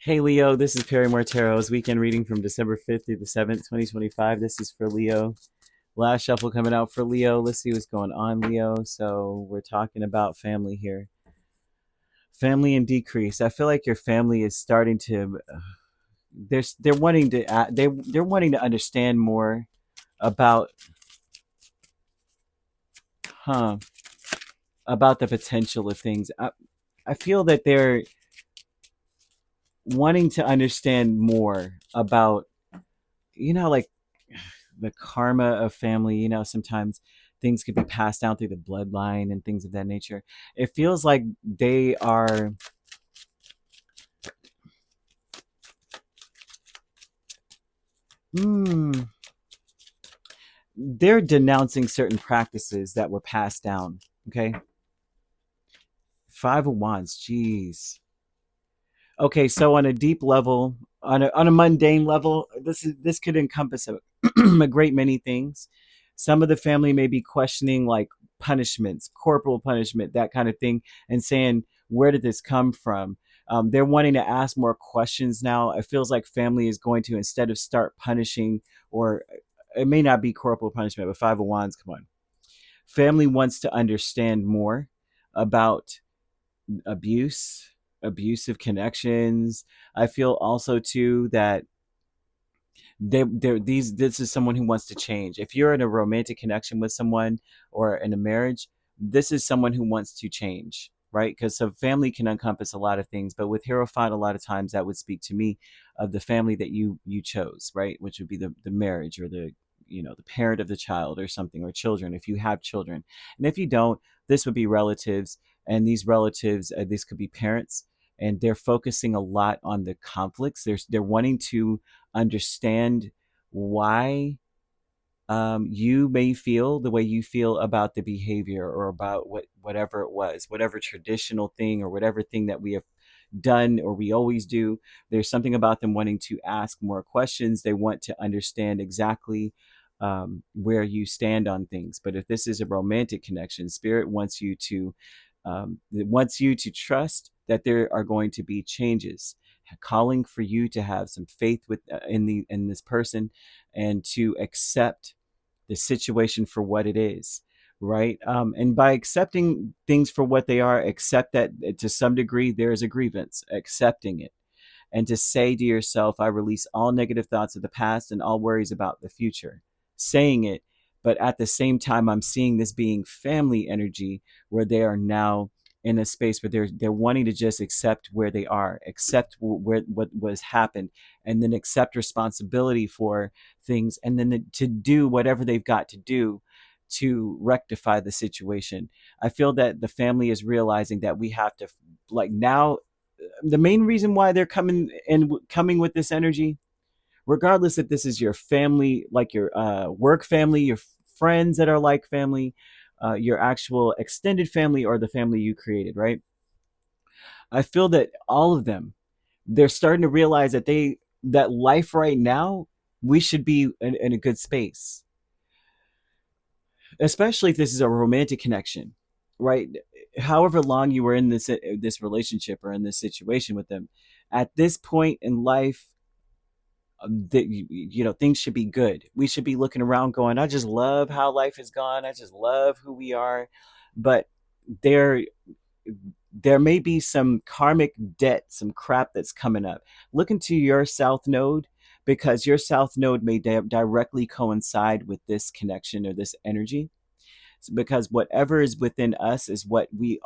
Hey Leo, this is Perrymore Tarot's weekend reading from December 5th through the 7th, 2025. This is for Leo. Last shuffle coming out for Leo. Let's see what's going on, Leo. So we're talking about family here. Family in decrease. I feel like your family is starting to they're wanting to they're wanting to understand more about huh about the potential of things. I feel that they're wanting to understand more about like the karma of family. Sometimes things could be passed down through the bloodline and things of that nature. It feels like they are hmm, they're denouncing certain practices that were passed down. Okay. Five of Wands. Jeez. Okay, so on a deep level, on a mundane level, this could encompass a great many things. Some of the family may be questioning like punishments, corporal punishment, that kind of thing, and saying, where did this come from? They're wanting to ask more questions now. It feels like family is going to, instead of start punishing, or it may not be corporal punishment, but Five of Wands, come on. Family wants to understand more about abuse, abusive connections. I feel also too that this is someone who wants to change. If you're in a romantic connection with someone or in a marriage, this is someone who wants to change, right? Because so family can encompass a lot of things, but with Hierophant, a lot of times that would speak to me of the family that you chose, right? Which would be the marriage, or the parent of the child or something, or children if you have children. And if you don't, this would be relatives. And these relatives, this could be parents, and they're focusing a lot on the conflicts. They're wanting to understand why you may feel the way you feel about the behavior, or about whatever it was, whatever traditional thing or whatever thing that we have done or we always do. There's something about them wanting to ask more questions. They want to understand exactly where you stand on things. But if this is a romantic connection, Spirit wants you to trust that there are going to be changes, calling for you to have some faith in this person, and to accept the situation for what it is, right? And by accepting things for what they are, accept that to some degree there is a grievance, accepting it, and to say to yourself, I release all negative thoughts of the past and all worries about the future. Saying it, but at the same time, I'm seeing this being family energy, where they are now in a space where they're wanting to just accept where they are, accept what was happened, and then accept responsibility for things, and then to do whatever they've got to do to rectify the situation. I feel that the family is realizing that we have to, like, now, the main reason why they're coming with this energy, regardless if this is your family, like your work family, your friends that are like family, your actual extended family, or the family you created, right? I feel that all of them, they're starting to realize that life right now, we should be in a good space, especially if this is a romantic connection, right? However long you were in this relationship or in this situation with them, at this point in life, that things should be good. We should be looking around going, I just love how life has gone, I just love who we are. But there there may be some karmic debt, some crap that's coming up. Look into your south node, because your south node may directly coincide with this connection or this energy. Because whatever is within us is what we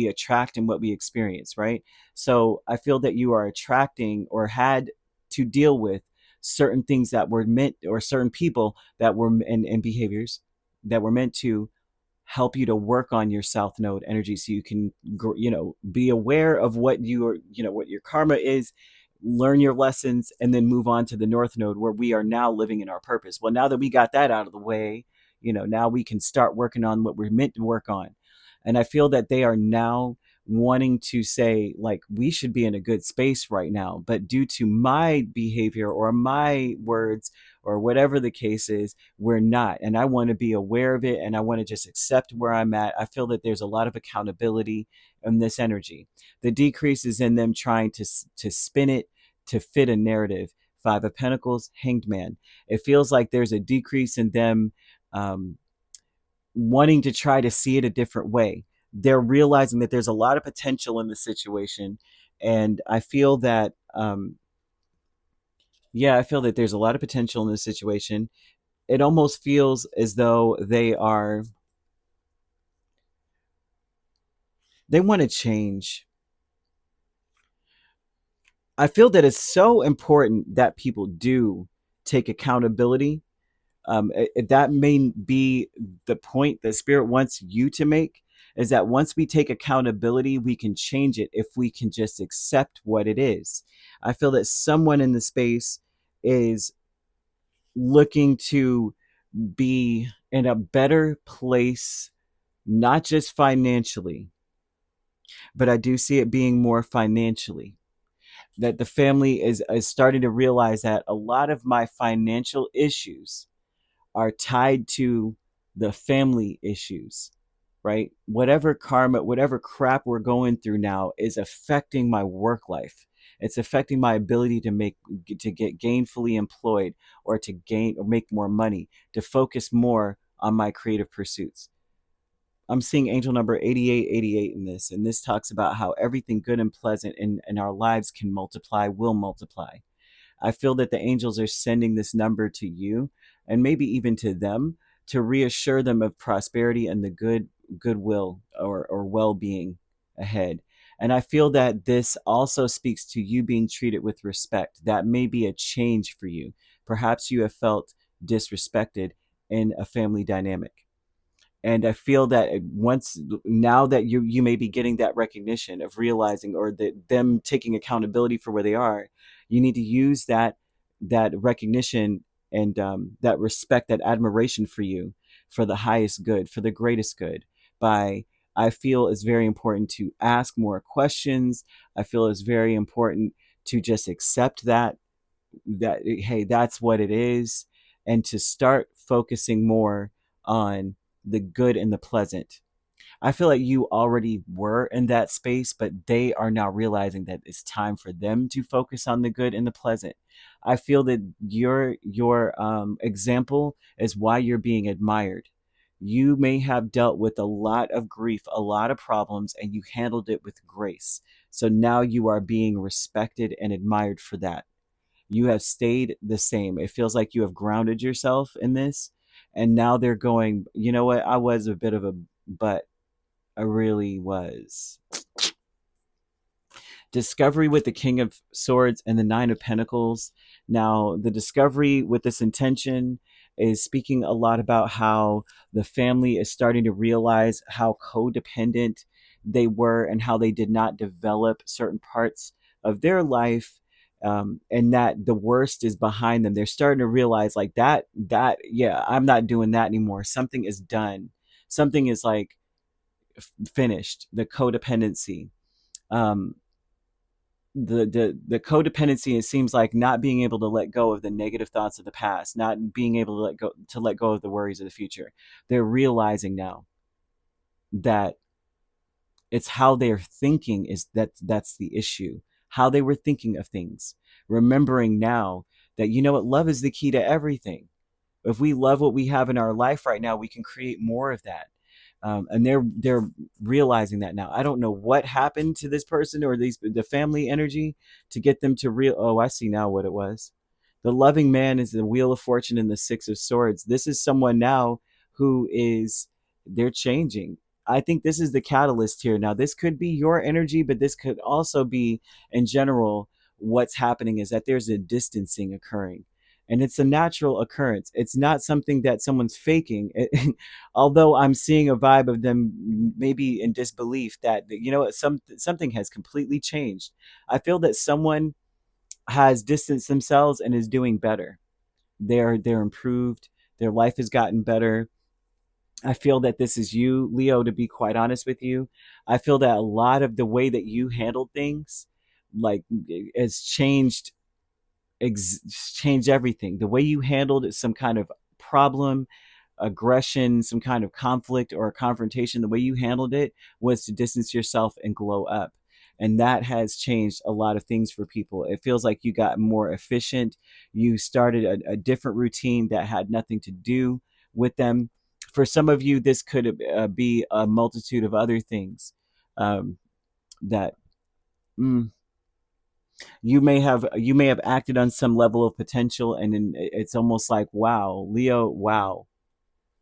attract and what we experience, right? So I feel that you are attracting, or had to deal with, certain things that were meant, or certain people that were, and behaviors that were meant to help you to work on your south node energy, so you can be aware of what your karma is, learn your lessons, and then move on to the north node, where we are now living in our purpose. Well, now that we got that out of the way, now we can start working on what we're meant to work on. And I feel that they are now wanting to say, like, we should be in a good space right now, but due to my behavior or my words or whatever the case is, we're not. And I want to be aware of it, and I want to just accept where I'm at. I feel that there's a lot of accountability in this energy. The decrease is in them trying to spin it to fit a narrative. Five of Pentacles, Hanged Man. It feels like there's a decrease in them um, wanting to try to see it a different way. They're realizing that there's a lot of potential in the situation, and I feel that yeah, I feel that there's a lot of potential in this situation. It almost feels as though they want to change. I feel that it's so important that people do take accountability. That may be the point that Spirit wants you to make, is that once we take accountability, we can change it if we can just accept what it is. I feel that someone in the space is looking to be in a better place, not just financially, but I do see it being more financially. That the family is starting to realize that a lot of my financial issues are tied to the family issues, right? Whatever karma, whatever crap we're going through now is affecting my work life. It's affecting my ability to get gainfully employed, or to gain or make more money, to focus more on my creative pursuits. I'm seeing angel number 8888 in this, and this talks about how everything good and pleasant in our lives can multiply, will multiply. I feel that the angels are sending this number to you, and maybe even to them, to reassure them of prosperity and the goodwill or well-being ahead. And I feel that this also speaks to you being treated with respect. That may be a change for you. Perhaps you have felt disrespected in a family dynamic, and I feel that once, now that you may be getting that recognition of realizing, or that them taking accountability for where they are, you need to use that recognition and that respect, that admiration for you, for the highest good, for the greatest good. By, I feel it's very important to ask more questions. I feel it's very important to just accept that hey, that's what it is, and to start focusing more on the good and the pleasant. I feel like you already were in that space, but they are now realizing that it's time for them to focus on the good and the pleasant. I feel that your example is why you're being admired. You may have dealt with a lot of grief, a lot of problems, and you handled it with grace. So now you are being respected and admired for that. You have stayed the same. It feels like you have grounded yourself in this. And now they're going, you know what? I was a bit of a butt. I really was. Discovery with the King of Swords and the Nine of Pentacles. Now, the discovery with this intention is speaking a lot about how the family is starting to realize how codependent they were, and how they did not develop certain parts of their life, and that the worst is behind them. They're starting to realize, like, yeah, I'm not doing that anymore. Something is done. Something is like finished. The codependency. Um, the codependency, it seems like not being able to let go of the negative thoughts of the past, not being able to let go of the worries of the future. They're realizing now that it's how they're thinking, is that's the issue. How they were thinking of things. Remembering now that, you know what, love is the key to everything. If we love what we have in our life right now, we can create more of that. And they're realizing that now. I don't know what happened to this person, or the family energy, to get them to real. Oh, I see now what it was. The loving man is the Wheel of Fortune and the Six of Swords. This is someone now who is, they're changing. I think this is the catalyst here. Now, this could be your energy, but this could also be, in general, what's happening is that there's a distancing occurring. And it's a natural occurrence. It's not something that someone's faking. Although I'm seeing a vibe of them maybe in disbelief that, you know, something has completely changed. I feel that someone has distanced themselves and is doing better. They're improved. Their life has gotten better. I feel that this is you, Leo, to be quite honest with you. I feel that a lot of the way that you handled things, like, has changed everything. The way you handled some kind of problem, aggression, some kind of conflict or a confrontation, the way you handled it was to distance yourself and glow up. And that has changed a lot of things for people. It feels like you got more efficient. You started a different routine that had nothing to do with them. For some of you, this could be a multitude of other things that mm, you may have acted on some level of potential, and then it's almost like, wow, Leo, wow,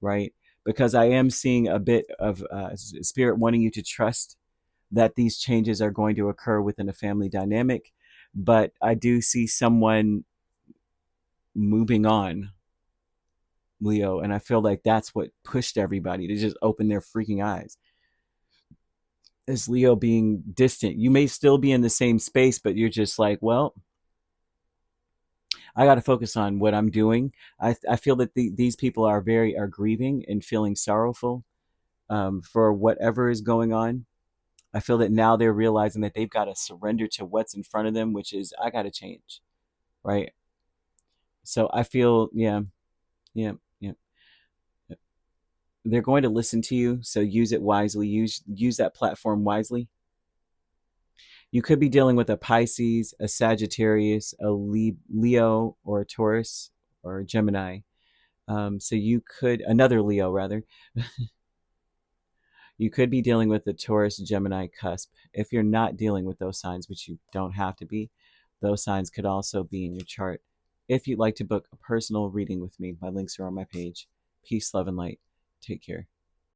right? Because I am seeing a bit of spirit wanting you to trust that these changes are going to occur within a family dynamic, but I do see someone moving on, Leo, and I feel like that's what pushed everybody to just open their freaking eyes. Is Leo being distant? You may still be in the same space, but you're just like, well, I got to focus on what I'm doing. I feel that these people are grieving and feeling sorrowful for whatever is going on. I feel that now they're realizing that they've got to surrender to what's in front of them, which is, I got to change, right? So I feel, yeah, yeah, yeah. They're going to listen to you, so use it wisely. Use that platform wisely. You could be dealing with a Pisces, a Sagittarius, a Leo, or a Taurus, or a Gemini. So you could, another Leo rather, you could be dealing with the Taurus Gemini cusp. If you're not dealing with those signs, which you don't have to be, those signs could also be in your chart. If you'd like to book a personal reading with me, my links are on my page. Peace, love, and light. Take care.